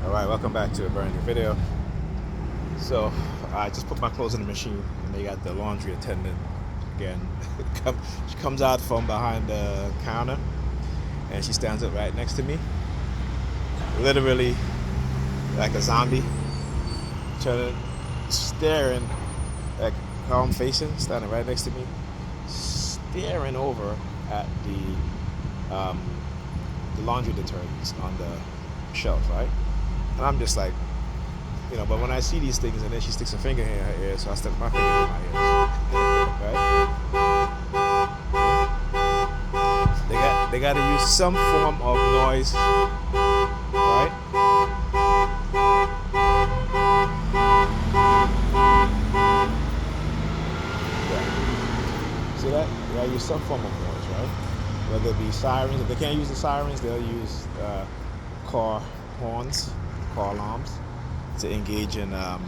Alright, welcome back to a brand new video. So, I just put my clothes in the machine and they got the laundry attendant again. She comes out from behind the counter and she stands up right next to me. Literally like a zombie. Staring at how I'm facing, standing right next to me, staring over at the laundry detergents on the shelf, right? And I'm just like, but when I see these things and then she sticks a finger in her ear, so I stick my finger in my ears, right? They got to use some form of noise, right? Yeah. See that? They got to use some form of noise, right? Whether it be sirens. If they can't use the sirens, they'll use car horns, car alarms, to engage in the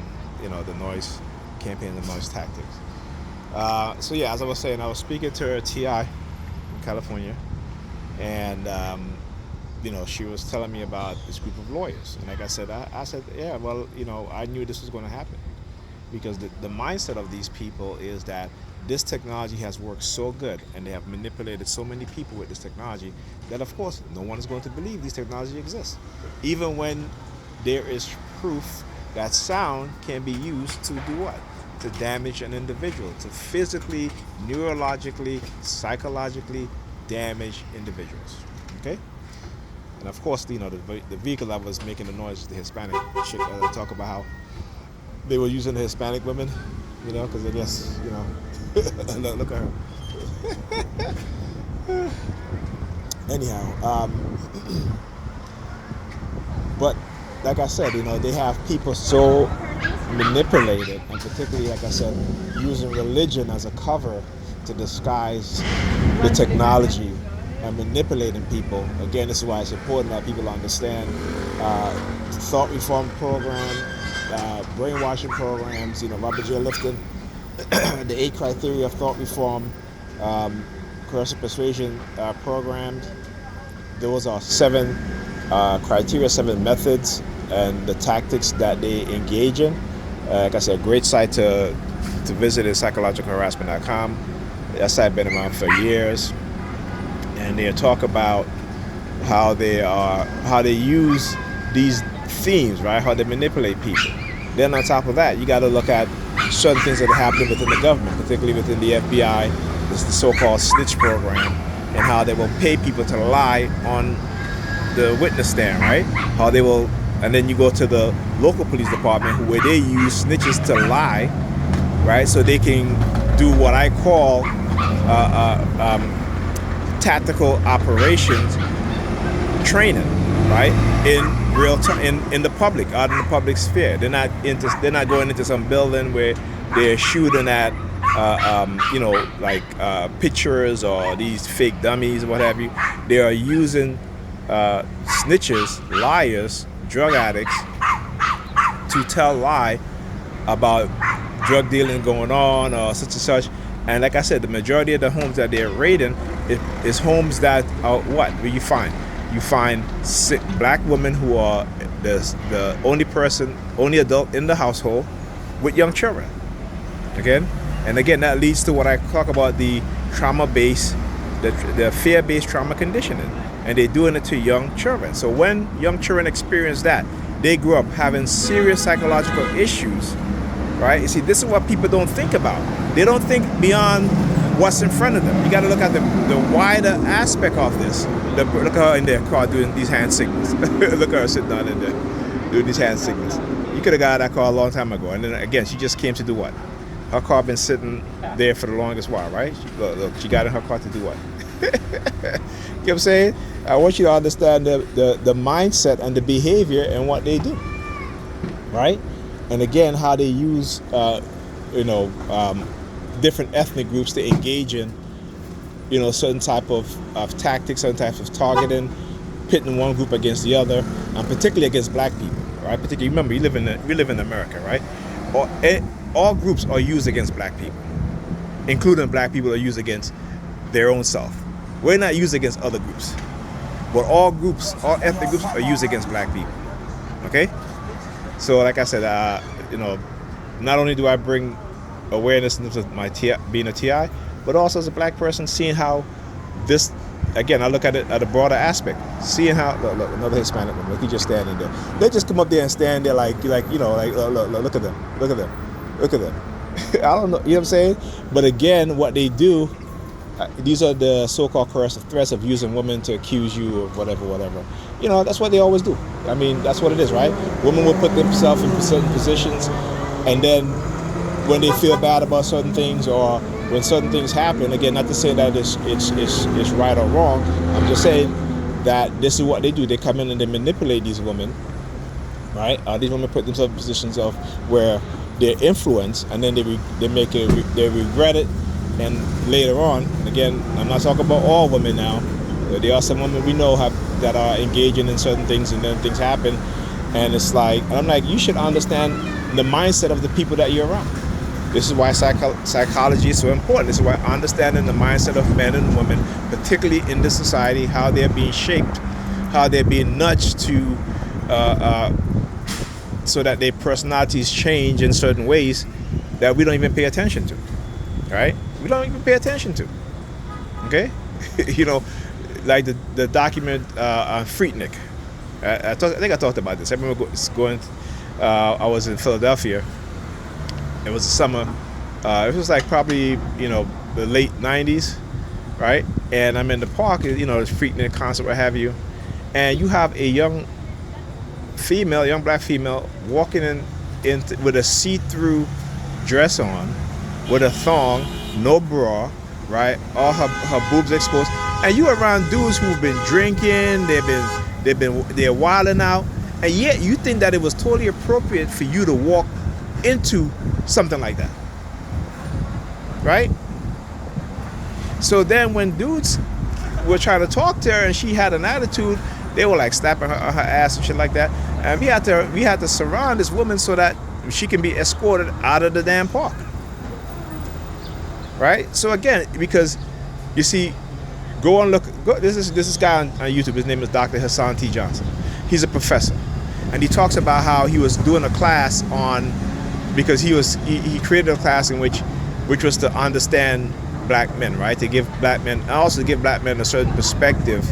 noise campaign, the noise tactics. So yeah, as I was saying, I was speaking to her TI in California, and she was telling me about this group of lawyers. And like I said, I said, yeah, well, I knew this was going to happen because the mindset of these people is that this technology has worked so good and they have manipulated so many people with this technology that of course no one is going to believe this technology exists, even when there is proof that sound can be used to do what? To damage an individual, to physically, neurologically, psychologically damage individuals. Okay? And of course, the vehicle that was making the noise, the Hispanic chick, talk about how they were using the Hispanic women, because I guess, look at her. Anyhow, but like I said, they have people so manipulated, and particularly, like I said, using religion as a cover to disguise the technology and manipulating people. Again, this is why it's important that people understand thought reform program, brainwashing programs. Robert J. Lifton, the 8 criteria of thought reform, coercive persuasion programs. Those are 7 criteria, 7 methods, and the tactics that they engage in. Like I said, great site to visit is psychologicalharassment.com. That site been around for years, and they talk about how they use these themes, right? How they manipulate people. Then on top of that, you got to look at certain things that are happening within the government, particularly within the FBI. This is the so-called snitch program, and how they will pay people to lie on the witness stand, right? How they will, and then you go to the local police department where they use snitches to lie, right? So they can do what I call tactical operations training, right? In real time, in the public, out in the public sphere. They're not going into some building where they're shooting at pictures or these fake dummies or what have you. They are using snitches, liars, drug addicts to tell lie about drug dealing going on or such and such. And like I said, the majority of the homes that they're raiding is homes that are what? Where you find black women who are the only adult in the household with young children. Again, that leads to what I talk about, the trauma-based, the fear-based trauma conditioning. And they're doing it to young children. So when young children experience that, they grow up having serious psychological issues, right? You see, this is what people don't think about. They don't think beyond what's in front of them. You got to look at the wider aspect of this. Look at her in their car doing these hand signals. Look at her sitting down in there doing these hand signals. You could have got that car a long time ago. And then again, she just came to do what? Her car been sitting there for the longest while, right? Look, she got in her car to do what? You know what I'm saying? I want you to understand the mindset and the behavior and what they do, right? And again, how they use, different ethnic groups to engage in, certain type of tactics, certain types of targeting, pitting one group against the other, and particularly against black people, right? Particularly, remember, we live in America, right? All groups are used against black people, including black people are used against their own self. We're not used against other groups, but all ethnic groups are used against black people. Okay? So, like I said, not only do I bring awareness into my being a TI, but also as a black person, seeing how this, again, I look at it at a broader aspect. Seeing how, look, another Hispanic woman, look, he just standing there. They just come up there and stand there like look at them, look at them, look at them. I don't know, you know what I'm saying? But again, what they do, these are the so-called coercive threats of using women to accuse you of whatever. That's what they always do. I mean, that's what it is, right? Women will put themselves in certain positions, and then when they feel bad about certain things, or when certain things happen, again, not to say that it's right or wrong. I'm just saying that this is what they do. They come in and they manipulate these women, right? These women put themselves in positions of where they're influenced, and then they regret it. And later on, again, I'm not talking about all women now. There are some women we know that are engaging in certain things, and then things happen, and it's like, and I'm like, you should understand the mindset of the people that you're around. This is why psychology is so important. This is why understanding the mindset of men and women, particularly in this society, how they're being shaped, how they're being nudged to, so that their personalities change in certain ways that we don't even pay attention to, right? We don't even pay attention to, okay? Like the document on Freaknik. I think I talked about this. I remember I was in Philadelphia. It was the summer. It was like probably, the late 90s, right? And I'm in the park, this Freaknik concert, what have you. And you have a young black female, walking in with a see-through dress on, with a thong, no bra, right? All her boobs exposed. And you around dudes who've been drinking, they're wilding out, and yet you think that it was totally appropriate for you to walk into something like that, right? So then when dudes were trying to talk to her and she had an attitude, they were like slapping her ass and shit like that. And we had to surround this woman so that she can be escorted out of the damn park, right? So again, because you see, this guy on YouTube. His name is Dr. Hassan T. Johnson. He's a professor, and he talks about how he was doing a class because he created a class in which was to understand black men, right? To give black men, and also to give black men a certain perspective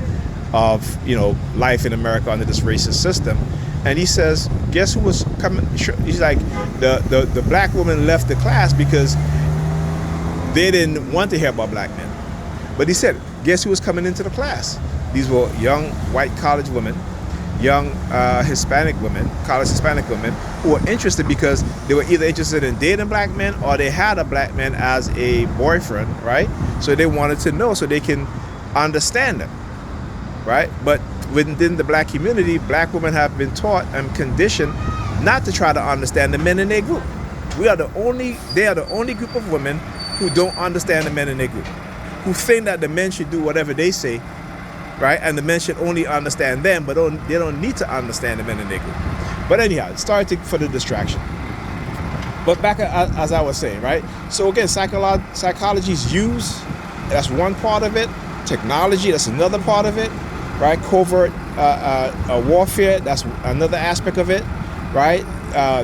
of life in America under this racist system. And he says, guess who was coming? He's like, the black woman left the class because they didn't want to hear about black men. But he said, guess who was coming into the class? These were young white college women, young Hispanic women, college Hispanic women, who were interested because they were either interested in dating black men or they had a black man as a boyfriend, right? So they wanted to know so they can understand them, right? But within the black community, black women have been taught and conditioned not to try to understand the men in their group. They are the only group of women who don't understand the men in their group, who think that the men should do whatever they say, right? And the men should only understand them, but they don't need to understand the men in their group. But anyhow, sorry for the distraction. But back as I was saying, right? So again, psychology is used. That's one part of it. Technology, that's another part of it, right? Covert warfare, that's another aspect of it, right?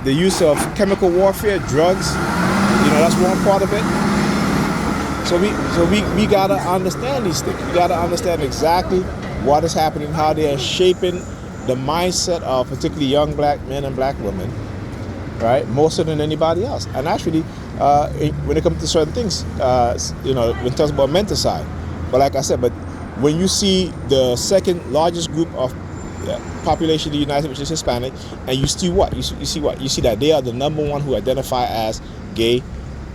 The use of chemical warfare, drugs, that's one part of it. So we gotta understand these things. We gotta understand exactly what is happening, how they are shaping the mindset of particularly young black men and black women, right? More so than anybody else. And actually, when it comes to certain things, when it talks about menticide. But like I said, when you see the second largest group of population in the United States, which is Hispanic, and you see what? You see that they are the number one who identify as gay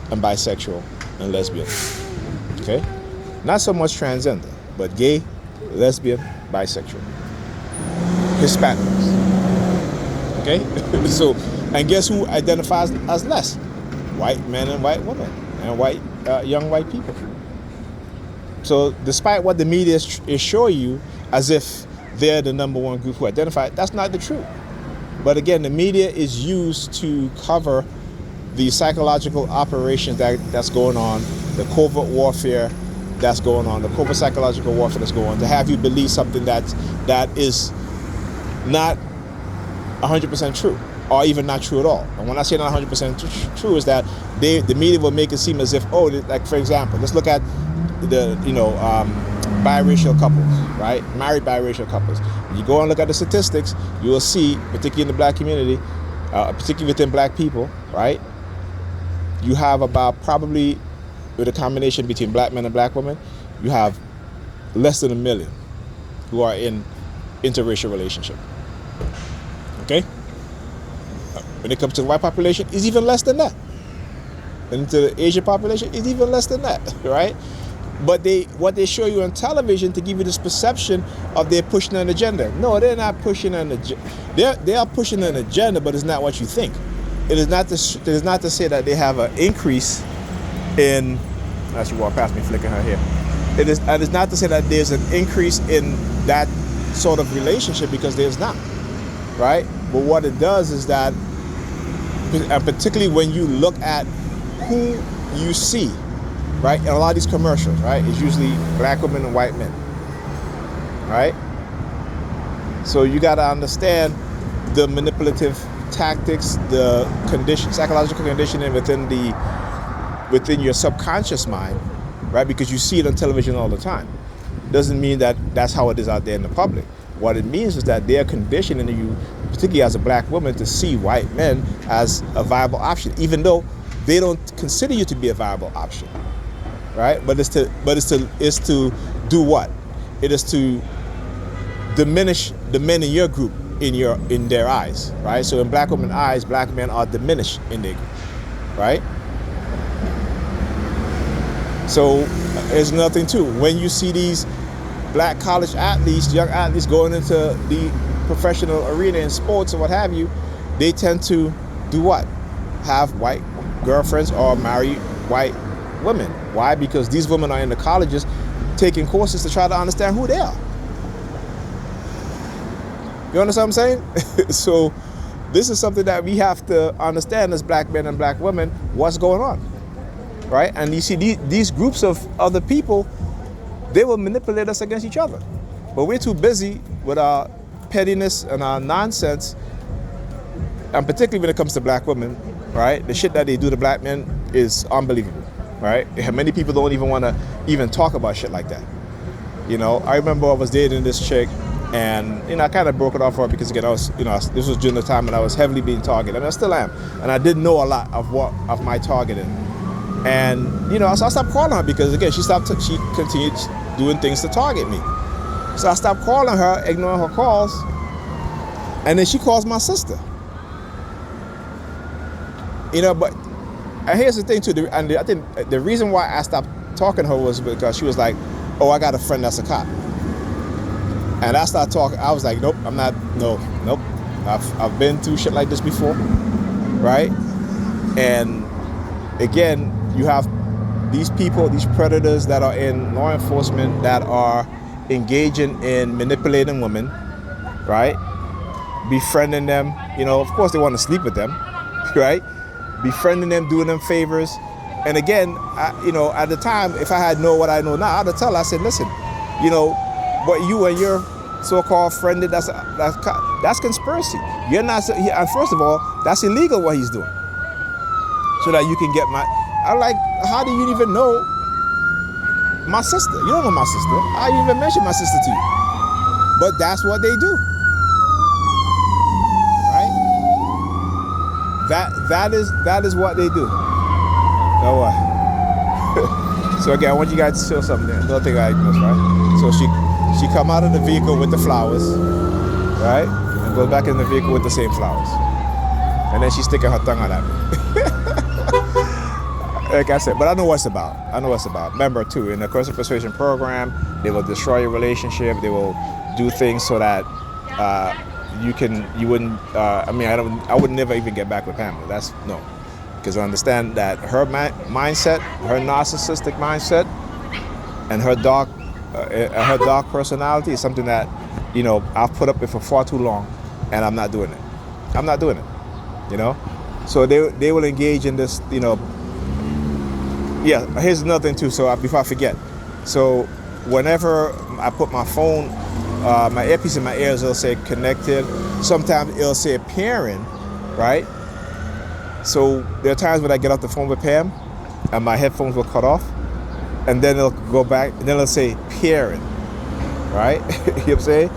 and bisexual and lesbian. Okay? Not so much transgender, but gay, lesbian, bisexual. Hispanics. Okay? So, and guess who identifies as less? White men and white women and white young white people. So despite what the media is showing you as if they're the number one group who identify, that's not the truth. But again, the media is used to cover the psychological operations that's going on, the covert warfare that's going on, the covert psychological warfare that's going on, to have you believe something that is not 100% true, or even not true at all. And when I say not 100% true, is that the media will make it seem as if, oh, like for example, let's look at the biracial couples, right? Married biracial couples. When you go and look at the statistics, you will see, particularly in the black community, particularly within black people, right? You have about probably, with a combination between black men and black women, you have less than 1 million who are in interracial relationship. Okay? When it comes to the white population, it's even less than that. And to the Asian population, it's even less than that, right? But what they show you on television to give you this perception of they're pushing an agenda. No, they're not pushing an agenda. They are pushing an agenda, but it's not what you think. It is not to say that they have an increase in. As she walked past me, flicking her hair. It is not to say that there's an increase in that sort of relationship, because there's not, right? But what it does is that, and particularly when you look at who you see, right, in a lot of these commercials, right, it's usually black women and white men, right? So you got to understand the manipulative tactics, the psychological conditioning within your subconscious mind, right? Because you see it on television all the time. Doesn't mean that that's how it is out there in the public. What it means is that they're conditioning you, particularly as a black woman, to see white men as a viable option, even though they don't consider you to be a viable option, right? But it's to do what? It is to diminish the men in your group in their eyes, right? So in black women's eyes, black men are diminished in their group, right? So there's nothing too. When you see these black college athletes, young athletes going into the professional arena in sports or what have you, they tend to do what? Have white girlfriends or marry white women. Why? Because these women are in the colleges taking courses to try to understand who they are. You understand what I'm saying? So this is something that we have to understand as black men and black women, what's going on, right? And you see these groups of other people, they will manipulate us against each other. But we're too busy with our pettiness and our nonsense, and particularly when it comes to black women, right? The shit that they do to black men is unbelievable, right? Many people don't even want to even talk about shit like that. You know, I remember I was dating this chick, and I kind of broke it off for her because, again, this was during the time when I was heavily being targeted, and I still am, and I didn't know a lot of my targeting, and so I stopped calling her because, again, she continued doing things to target me. So I stopped calling her, ignoring her calls, and then she calls my sister. But and here's the thing too, and I think the reason why I stopped talking to her was because she was like, "Oh, I got a friend that's a cop." And I started talking. I was like, nope, I'm not. Nope. I've been through shit like this before, right? And again, you have these people, these predators that are in law enforcement that are engaging in manipulating women, right? Befriending them. Of course, they want to sleep with them, right? Befriending them, doing them favors. And again, at the time, if I had known what I know now, I'd have told her, I said, listen, what you and your so-called friend did, that's conspiracy. You're not, and first of all, that's illegal what he's doing. So that you can get I'm like, how do you even know my sister? You don't know my sister. I didn't even mention my sister to you. But that's what they do. Right? That is what they do. No what? So again, I want you guys to show something there. Don't think I ignore, right? So she come out of the vehicle with the flowers, right? And goes back in the vehicle with the same flowers. And then she's sticking her tongue out at me. Like I said, but I know what it's about. Remember too, in the Coercive Persuasion Program, they will destroy your relationship. They will do things so that you wouldn't. I would never even get back with Pamela. That's no. Because I understand that her mindset, her narcissistic mindset, and her dark personality is something that, I've put up with for far too long, and I'm not doing it. So they will engage in this, Yeah, here's another thing too, so before I forget. So whenever I put my phone my earpiece in my ears, it'll say connected. Sometimes it'll say pairing, right? So there are times when I get off the phone with Pam and my headphones will cut off, and then it'll go back, and then it'll say pairing, right? You know what I'm saying?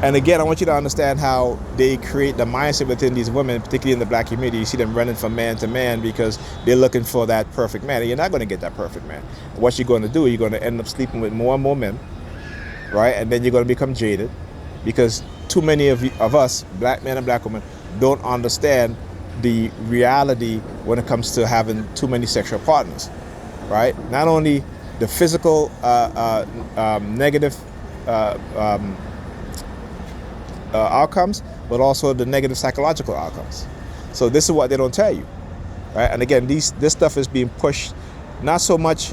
And again, I want you to understand how they create the mindset within these women, particularly in the black community. You see them running from man to man because they're looking for that perfect man. And you're not going to get that perfect man. What you're going to do, you're going to end up sleeping with more and more men, right? And then you're going to become jaded because too many of us, black men and black women, don't understand the reality when it comes to having too many sexual partners, right? Not only the physical negative outcomes, but also the negative psychological outcomes. So this is what they don't tell you, right? And again, this stuff is being pushed not so much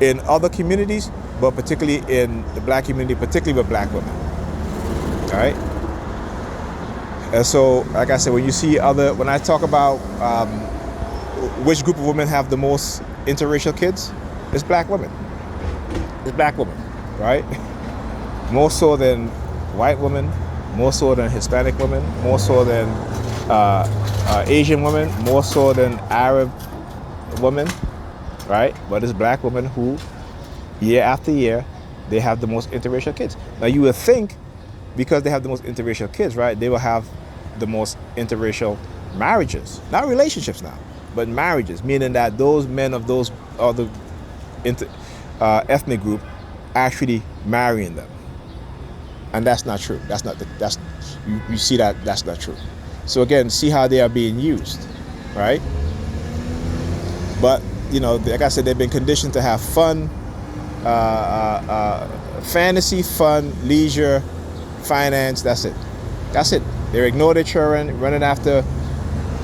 in other communities, but particularly in the black community, particularly with black women, all right? And so, like I said, when I talk about which group of women have the most interracial kids, it's black women. It's black women, right? More so than white women, more so than Hispanic women, more so than Asian women, more so than Arab women, right? But it's black women who, year after year, they have the most interracial kids. Now you would think, because they have the most interracial kids, right, they will have the most interracial marriages. Not relationships now, but marriages, meaning that those men of those other ethnic group actually marrying them. And that's not true. You see that's not true. So again, see how they are being used, right? But, you know, like I said, they've been conditioned to have fun, fantasy, fun, leisure, finance, that's it. That's it. They ignore their children, running after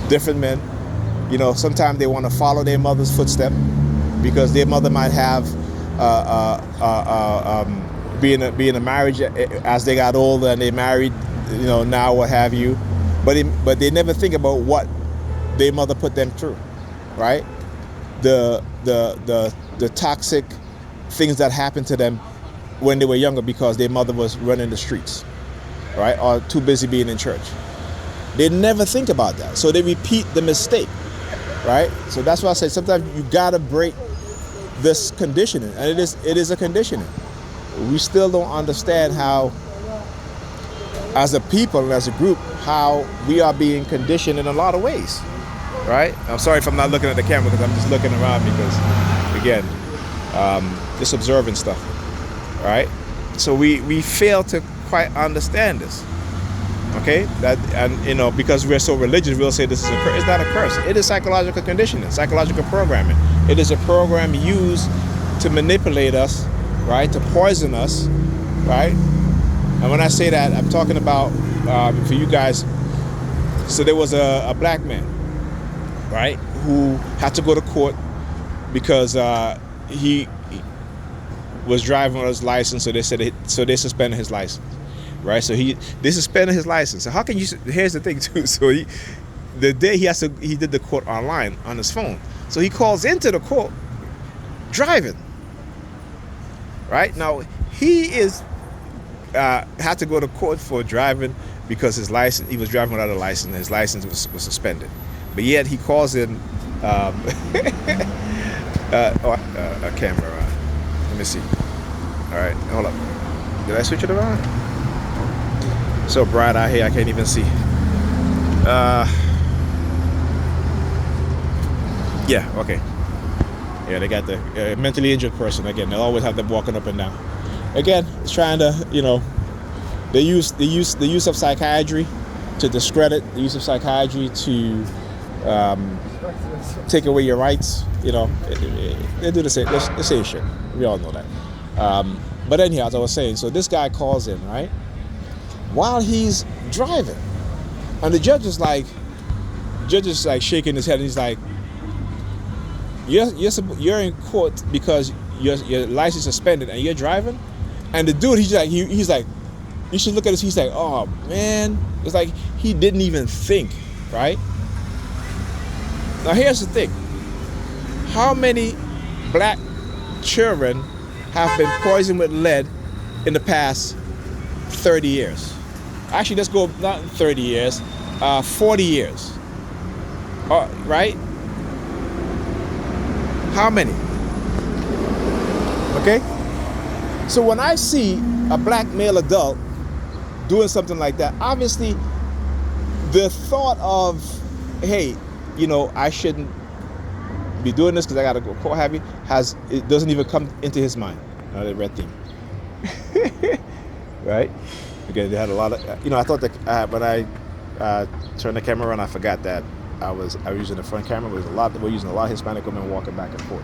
different men. You know, sometimes they want to follow their mother's footstep because their mother might have be in a marriage as they got older and they married, you know, now what have you. But they never think about what their mother put them through, right? The toxic things that happened to them when they were younger because their mother was running the streets, right? Or too busy being in church. They never think about that. So they repeat the mistake, right? So that's why I say sometimes you gotta break this conditioning, and it is a conditioning. We still don't understand how, as a people and as a group, how we are being conditioned in a lot of ways, right? I'm sorry if I'm not looking at the camera because I'm just looking around because, again, just observing stuff, right? So we fail to quite understand this, okay? And you know, because we're so religious, we'll say this is a curse. It's not a curse. It is psychological conditioning, psychological programming. It is a program used to manipulate us, right? To poison us, right? And when I say that, I'm talking about, for you guys, so there was a black man, right, who had to go to court because he was driving on his license, so they suspended his license, right? So they suspended his license. So how can you? Here's the thing too. So the day he did the court online on his phone. So he calls into the court driving. Right now, he had to go to court for driving because he was driving without a license. And his license was suspended, but yet he calls in a camera around. Let me see. All right, hold up. Did I switch it around? So bright out here, I can't even see. Yeah. Okay. Yeah, they got the mentally injured person again. They'll always have them walking up and down. Again, it's trying to, you know, the use of psychiatry to discredit, the use of psychiatry to take away your rights. You know, they do the same shit. We all know that. But anyhow, as I was saying, so this guy calls in, right, while he's driving, and the judge is like shaking his head, and he's like, You're in court because your license is suspended and you're driving, and the dude he's like, you should look at this. He's like, oh man, it's like he didn't even think, right? Now here's the thing: how many black children have been poisoned with lead in the past 30 years. Actually, let's go not 30 years, 40 years. Right? How many? Okay? So when I see a black male adult doing something like that, obviously the thought of, hey, I shouldn't be doing this because I got to go court heavy, it doesn't even come into his mind. The red thing. Right? Again, they had a lot of, I thought that when I turned the camera on, I forgot that I was using the front camera. We're using a lot of Hispanic women walking back and forth.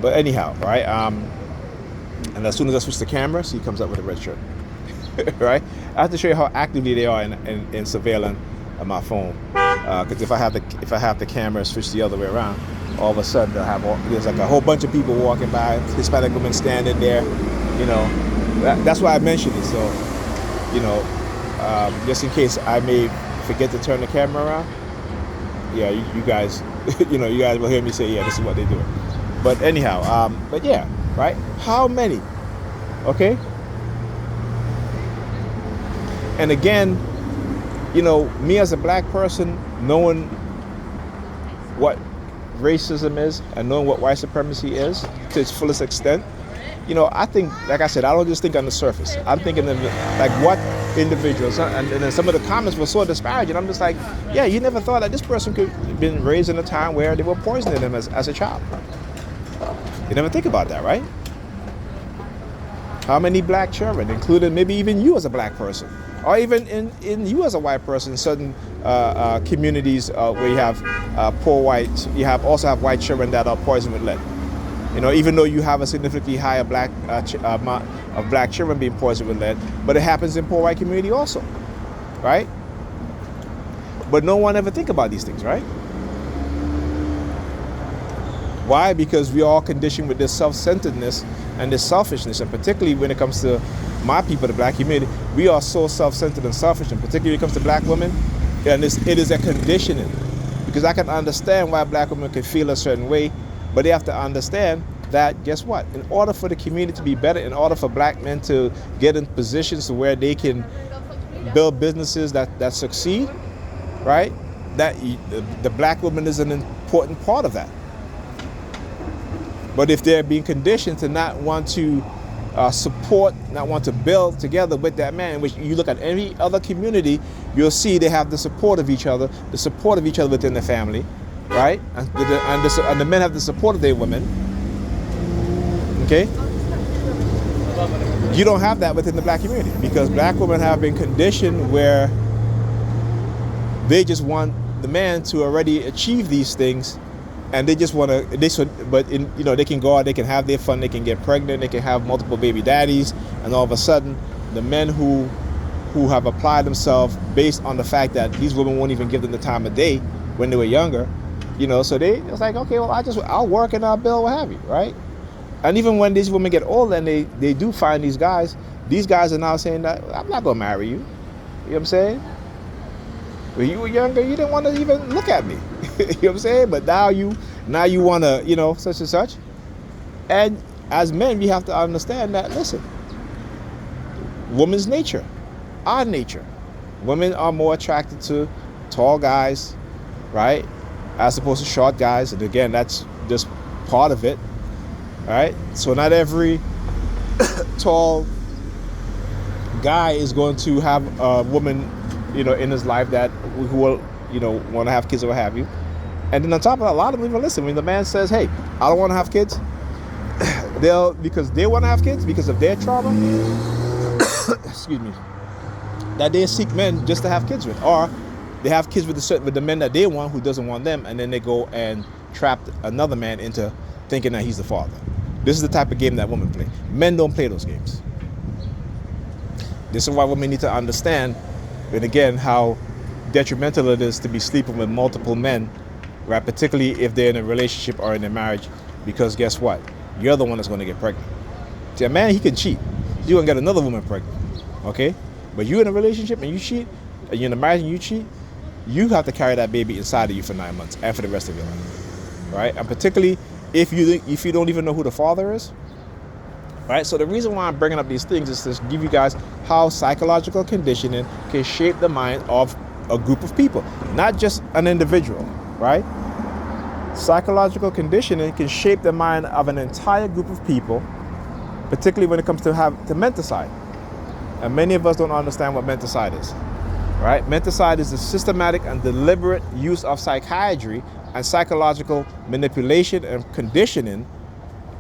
But anyhow, right? And as soon as I switch the camera, he comes up with a red shirt. Right? I have to show you how actively they are in surveilling my phone. Because if I have the camera switched the other way around, all of a sudden there's like a whole bunch of people walking by, Hispanic women standing there. That's why I mentioned it. So, just in case I may forget to turn the camera around. Yeah, you guys, you guys will hear me say, yeah, this is what they're doing. But anyhow, but yeah, right? How many? Okay? And again, me as a black person, knowing what racism is and knowing what white supremacy is to its fullest extent, I think, like I said, I don't just think on the surface. I'm thinking of like what individuals, and then some of the comments were so disparaging. I'm just like, yeah, you never thought that this person could have been raised in a time where they were poisoning them as a child. You never think about that, right? How many black children, including maybe even you as a black person, or even in you as a white person, in certain communities where you have poor whites, you also have white children that are poisoned with lead. Even though you have a significantly higher amount of black children being poisoned with lead, but it happens in poor white community also, right? But no one ever think about these things, right? Why? Because we are all conditioned with this self-centeredness and this selfishness, and particularly when it comes to my people, the black community, we are so self-centered and selfish, and particularly when it comes to black women, and it is a conditioning. Because I can understand why black women can feel a certain way, but they have to understand that, guess what? In order for the community to be better, in order for black men to get in positions to where they can build businesses that succeed, right? That the black woman is an important part of that. But if they're being conditioned to not want to support, not want to build together with that man, which you look at any other community, you'll see they have the support of each other within the family, right? And the men have the support of their women. Okay? You don't have that within the black community because black women have been conditioned where they just want the man to already achieve these things, and they just want to. They can go out, they can have their fun, they can get pregnant, they can have multiple baby daddies, and all of a sudden, the men who have applied themselves based on the fact that these women won't even give them the time of day when they were younger, so it's like, okay, well, I'll work and I'll build, what have you, right? And even when these women get older and they do find these guys are now saying that I'm not gonna marry you. You know what I'm saying? When you were younger, you didn't want to even look at me. You know what I'm saying? But now you want to, such and such. And as men, we have to understand that, listen, woman's nature, our nature. Women are more attracted to tall guys, right? As opposed to short guys. And again, that's just part of it, right? So not every tall guy is going to have a woman, in his life who will, want to have kids or what have you. And then on top of that, a lot of them even listen. When the man says, hey, I don't want to have kids, because they want to have kids because of their trauma, excuse me, that they seek men just to have kids with. Or they have kids with the men that they want who doesn't want them, and then they go and trap another man into thinking that he's the father. This is the type of game that women play. Men don't play those games. This is why women need to understand, and again, how detrimental it is to be sleeping with multiple men, right? Particularly if they're in a relationship or in a marriage, because guess what? You're the one that's going to get pregnant. See, a man, he can cheat. You're going to get another woman pregnant, okay? But you're in a relationship and you cheat, and you're in a marriage and you cheat, you have to carry that baby inside of you for 9 months and for the rest of your life, right? And particularly if you don't even know who the father is, Right? So the reason why I'm bringing up these things is to give you guys how psychological conditioning can shape the mind of a group of people, not just an individual, right? Psychological conditioning can shape the mind of an entire group of people, particularly when it comes to menticide. And many of us don't understand what menticide is, right? Menticide is the systematic and deliberate use of psychiatry and psychological manipulation and conditioning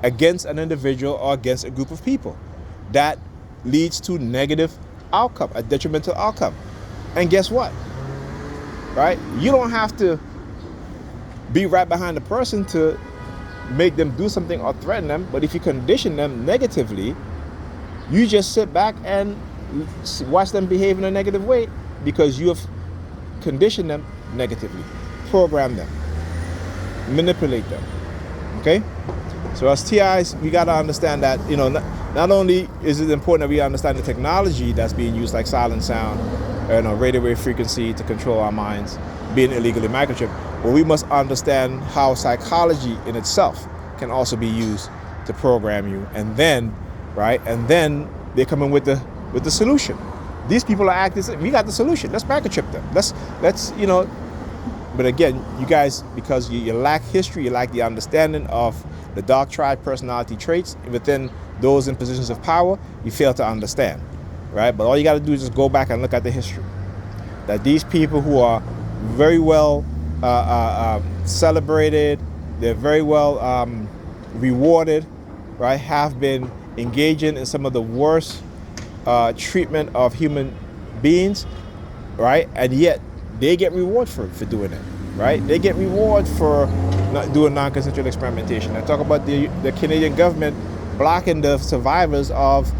against an individual or against a group of people that leads to negative outcome, a detrimental outcome. And guess what? Right? You don't have to be right behind the person to make them do something or threaten them, but if you condition them negatively, you just sit back and watch them behave in a negative way because you have conditioned them negatively, program them, manipulate them. Okay? So as TIs, we got to understand that, not only is it important that we understand the technology that's being used, like silent sound, radio wave frequency to control our minds, being illegally microchipped, but we must understand how psychology in itself can also be used to program you. And then, right, they come in with the solution. These people are acting, we got the solution. Let's microchip them. Let's But again, you guys, because you lack history, you lack the understanding of the dark triad personality traits within those in positions of power, you fail to understand, right? But all you got to do is just go back and look at the history. That these people who are very well celebrated, they're very well rewarded, right, have been engaging in some of the worst treatment of human beings, right? And yet they get reward for doing it, right? They get reward for not doing non-consensual experimentation. I talk about the Canadian government blocking the survivors of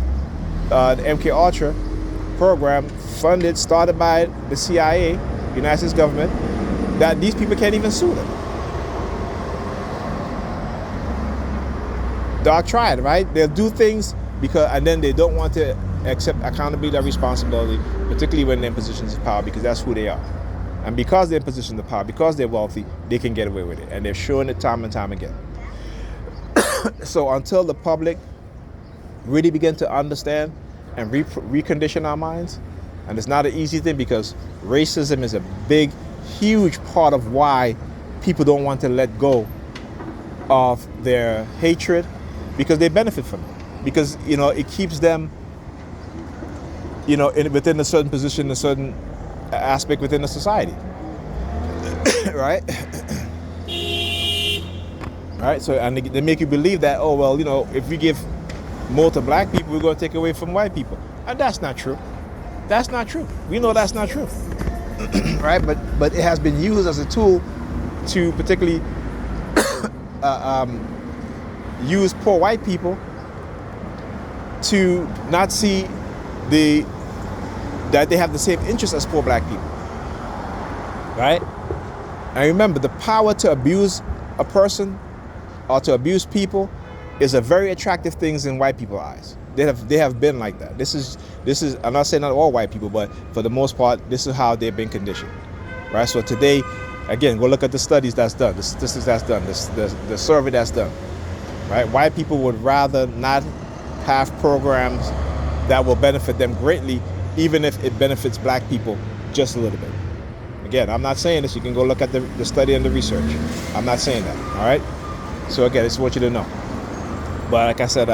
the MK Ultra program, started by the CIA, United States government, that these people can't even sue them. Dark triad, right? They'll do things and then they don't want to accept accountability or responsibility, particularly when they're in positions of power, because that's who they are. And because they're in positions of power, because they're wealthy, they can get away with it. And they're showing it time and time again. So until the public really begin to understand and recondition our minds, and it's not an easy thing because racism is a big, huge part of why people don't want to let go of their hatred, because they benefit from it. Because, it keeps them, within a certain position, a certain aspect within the society. Right? Right? So, and they make you believe that, if we give more to black people, we're going to take away from white people. And that's not true. That's not true. We know that's not true. Right? But it has been used as a tool to particularly use poor white people to not see that they have the same interests as poor black people. Right? And remember, the power to abuse a person or to abuse people is a very attractive thing in white people's eyes. They have been like that. This is I'm not saying not all white people, but for the most part, this is how they've been conditioned. Right? So today, again, go look at the studies that's done, the statistics that's done, the survey that's done. Right? White people would rather not have programs that will benefit them greatly, even if it benefits black people just a little bit. Again, I'm not saying this. You can go look at the study and the research. I'm not saying that. All right? So again, I just want you to know. But like I said,